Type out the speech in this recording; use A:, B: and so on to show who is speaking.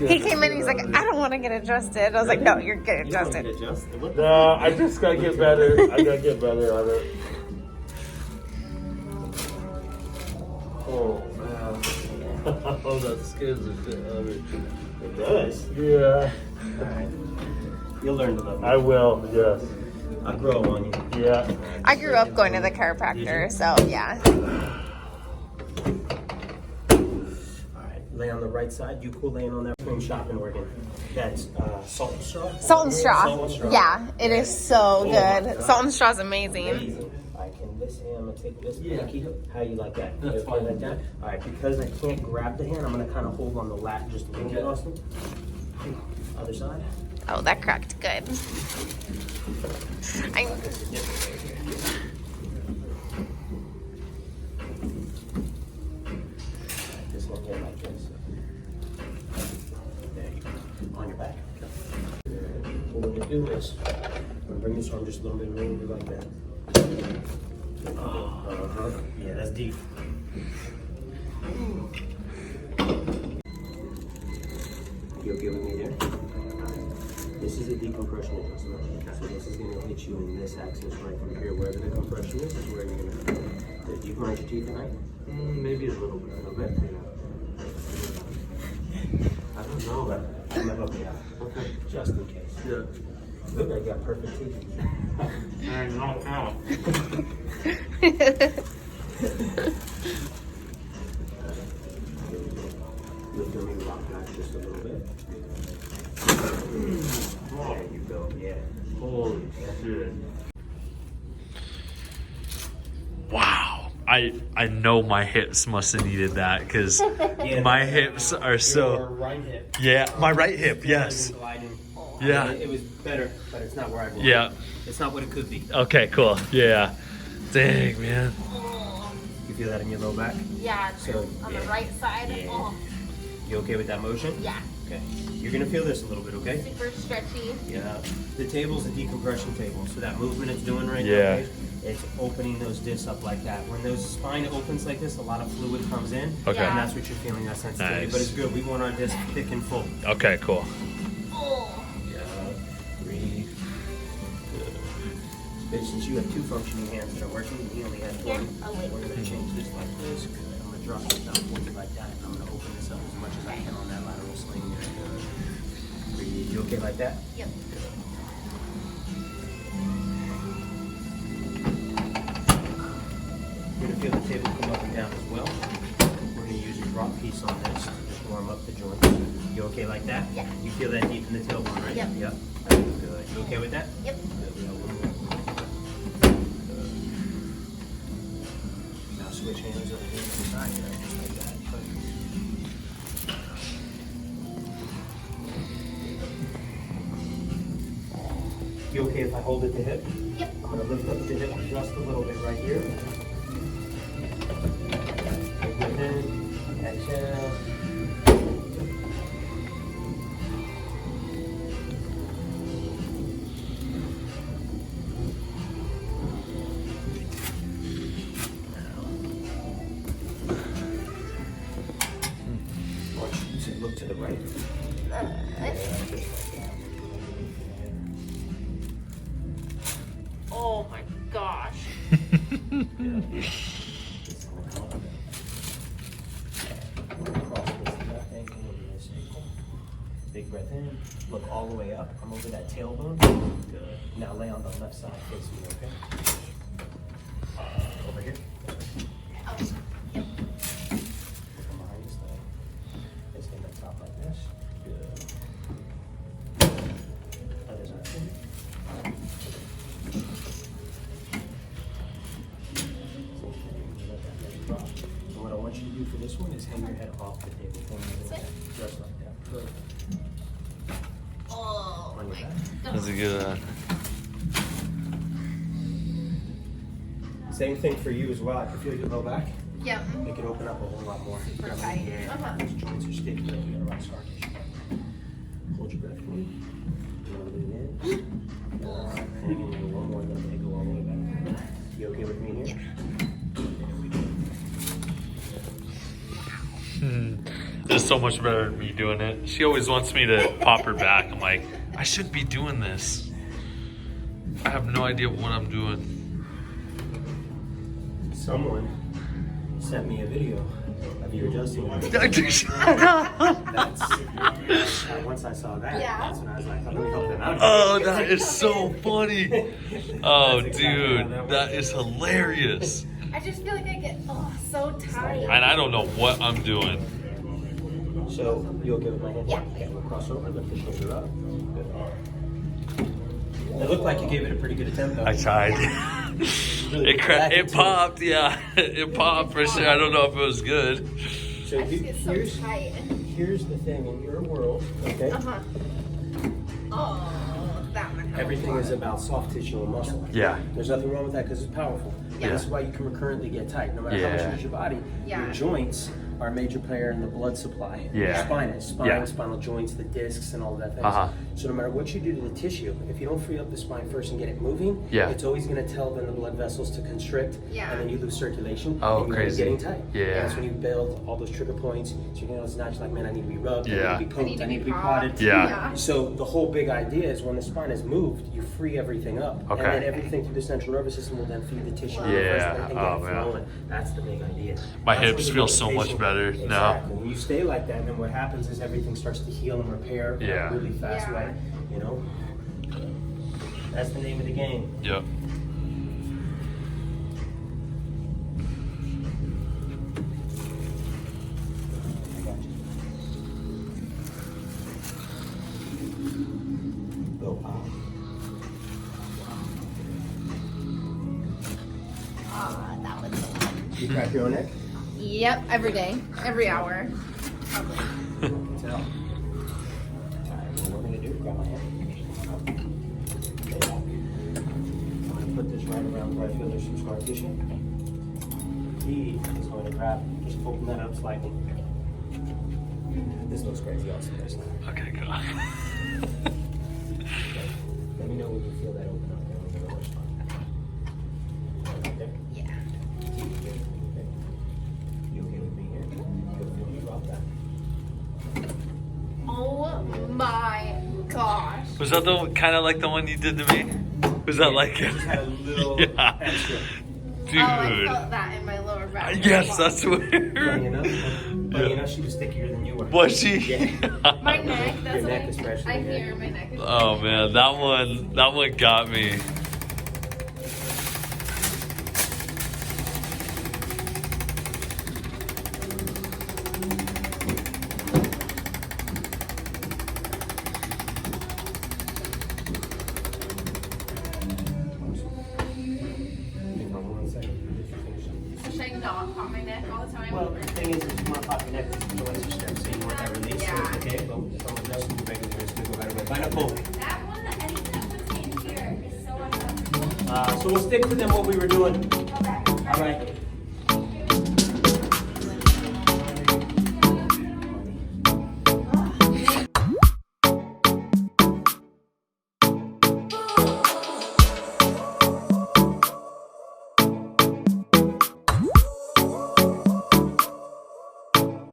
A: He came in, he's like, I don't want to get adjusted. I was like, no, you're getting adjusted.
B: No, I just gotta get better. I gotta get better at it. Oh, man. Oh, that scares the shit out of me.
C: It does?
B: Yeah.
C: Alright. You'll learn to love me.
B: I will, yes.
C: I'll grow on you.
B: Yeah.
A: I grew up going to the chiropractor, so yeah.
C: Alright, lay on the right side. You cool laying on that cream shopping organ. That's salt and straw?
A: Salt and straw.
C: Salt and straw.
A: Yeah, it is so good.
C: God.
A: Salt and straw is amazing.
C: Amazing. I can this hand, I'm gonna take this pinky. How you like that?
B: That's
C: You okay
B: fine.
C: like that? Alright, because I can't grab the hand, I'm gonna kind of hold on the lat just a little bit, Austin. Other side.
A: Oh, that cracked good.
C: This one here like this. There you go. On your back. What we're gonna do is, I'm gonna bring this arm just a little bit over like that. Uh-huh. Yeah, that's deep. You okay with me there? This is a decompression adjustment. So this is going to hit you in this axis right from here. Wherever the compression is where you're going to feel it. Do you grind your teeth tonight?
B: Maybe a little bit.
C: A little bit? I don't know, but I'm going to help you out. Okay. Just in case.
B: Yeah.
C: Look, I got perfect teeth.
B: And knock out.
C: You'll feel me rock back just a little bit. There you go, yeah.
B: Holy shit. Wow. I know my hips must have needed that because
C: Yeah,
B: my hips are
C: Your
B: so.
C: right hip.
B: Yeah, my right hip, yes.
C: Gliding.
B: Yeah.
C: It was better, but it's not where I belong.
B: Yeah.
C: It's not what it could be.
B: Okay, cool. Yeah. Dang, man.
C: You feel that in your low back?
A: Yeah,
C: So,
A: on
C: yeah.
A: the right side.
C: Yeah.
A: Oh,
C: You okay with that motion?
A: yeah,
C: Okay. You're gonna feel this a little bit, okay?
A: super stretchy.
C: Yeah. The table's a decompression table, so that movement it's doing right
B: Yeah.
C: now, it's opening those discs up like that. When those spine opens like this, a lot of fluid comes in,
B: Okay.
C: and that's what you're feeling, that sensitivity.
B: Nice.
C: But it's good. We want our disc thick and full.
B: Okay, cool.
A: Oh,
C: Yeah. Breathe. Good. Since you have two functioning hands that are working, and he only has
A: Here?
C: one.
A: Oh, wait.
C: We're gonna change this like this. Good. I'm gonna drop this down for you like that. I'm gonna open this up as much as I can on that lateral sling there. Good. Breathe. You okay like that?
A: yep.
C: You're gonna feel the table come up and down as well. We're gonna use a drop piece on this to just warm up the joint. You okay like that?
A: Yeah.
C: You feel that deep in the tailbone, right?
A: Yep.
C: Yep. Good. You okay with that?
A: Yep.
C: Good. We got one more. Good. Now switch hands over here to the side, just like that. Perfect. You okay if I hold it to hip?
A: Yep.
C: I'm gonna lift up the hip just a little bit right here. Take it in, exhale. Look to the right.
A: Oh my gosh.
C: Big breath in. Look all the way up. Come over that tailbone. Good. Now lay on the left side facing me, okay? Over here.
A: Oh, yep.
C: Come behind this leg. Let's get that top like this. Good. Other side. And what I want you to do for this one is hang your head off the table. Just like that. Perfect.
A: Oh
C: On your back.
B: That's a good
C: Same thing for you as well. I can feel your low back.
A: Yep.
C: It can open up a whole lot more.
A: Super tight. Uh-huh.
C: Those joints are sticky, but you got a rock star tissue. Hold your breath for me. You want to lean in. Hang in here one more, then go all the way back. You okay with me here? There we go.
B: is so much better than me doing it. She always wants me to pop her back. I'm like, I shouldn't be doing this. I have no idea what I'm doing.
C: Someone sent me a video of you adjusting. Once I saw that, that's when I was like, I'm gonna help them out.
B: Oh, that is so funny. Oh, dude, that is hilarious.
A: I just feel like I get so tired.
B: And I don't know what I'm doing.
C: So you'll give it my hand?
A: Yeah.
C: Okay, we'll cross over, lift the shoulder up. Good. It looked like you gave it a pretty good attempt though.
B: I tried. It popped, yeah. It popped for sure. I don't know if it was good.
C: So
A: I just get so tight.
C: here's the thing in your world, okay?
A: Oh, that one.
C: Everything is about soft tissue and muscle.
B: Yeah.
C: There's nothing wrong with that because it's powerful.
A: Yeah.
C: That's why you can recurrently get tight. No matter how much you use your body, your joints are a major player in the blood supply.
B: Yeah.
C: Your spine is. Spinal joints, the discs, and all of that things. So no matter what you do to the tissue, if you don't free up the spine first and get it moving, it's always going to tell then the blood vessels to constrict, and then you lose circulation.
B: Oh,
C: and
B: crazy.
C: Getting tight.
B: Yeah.
C: And that's when you build all those trigger points. So you know it's not just like, man, I need to be rubbed, I need to be poked, I need to be prodded.
B: Yeah.
C: So the whole big idea is when the spine is moved, you free everything up.
B: Okay.
C: And then everything through the central nervous system will then feed the tissue.
B: Yeah.
C: And
B: Oh,
C: get
B: man.
C: flowing. That's the big idea.
B: My
C: That's
B: hips
C: where the
B: feel so much
C: motivation-
B: better now.
C: Exactly. When you stay like that, then what happens is everything starts to heal and repair in a really fast way. You know? That's the name of the game.
B: Yep.
C: I got you. Go out.
A: That was so fun.
C: You crack your own neck?
A: Yep, every day, every hour. Probably.
C: I can tell. Alright, what we're gonna do, grab my hand. Lay back. I'm gonna put this right around where I feel there's some scar tissue. He is going to grab, just open that up slightly. This looks crazy also, doesn't it?
B: Okay, good.
C: Let me know when you feel that open up there on the lower spine. Right there?
A: Yeah.
C: Okay. You okay with me here? Good, feel you drop that.
A: Oh my gosh.
B: Was that the kind of like the one you did to me? Was that like it?
C: Just had a little extra.
B: Dude.
A: Oh, I felt that in my lower back.
B: Yes, I swear.
C: Funny enough, she was stickier than you were.
B: Was she?
C: Yeah.
A: My neck, that's
C: Your
A: what
C: neck especially,
A: I
C: yeah.
A: hear. My neck is
B: Oh man, that one got me.
A: Should I not pop my neck all the time?
C: Well, the thing is, if you want to pop your neck, the joints are stiff, so you want that release.
A: Yeah.
C: So it's okay, but from adjustment, regular wrist to go right away. Find a pull.
D: That one, anything that puts me in here is so uncomfortable.
C: So we'll stick to them what we were doing.
D: Okay.
C: All right.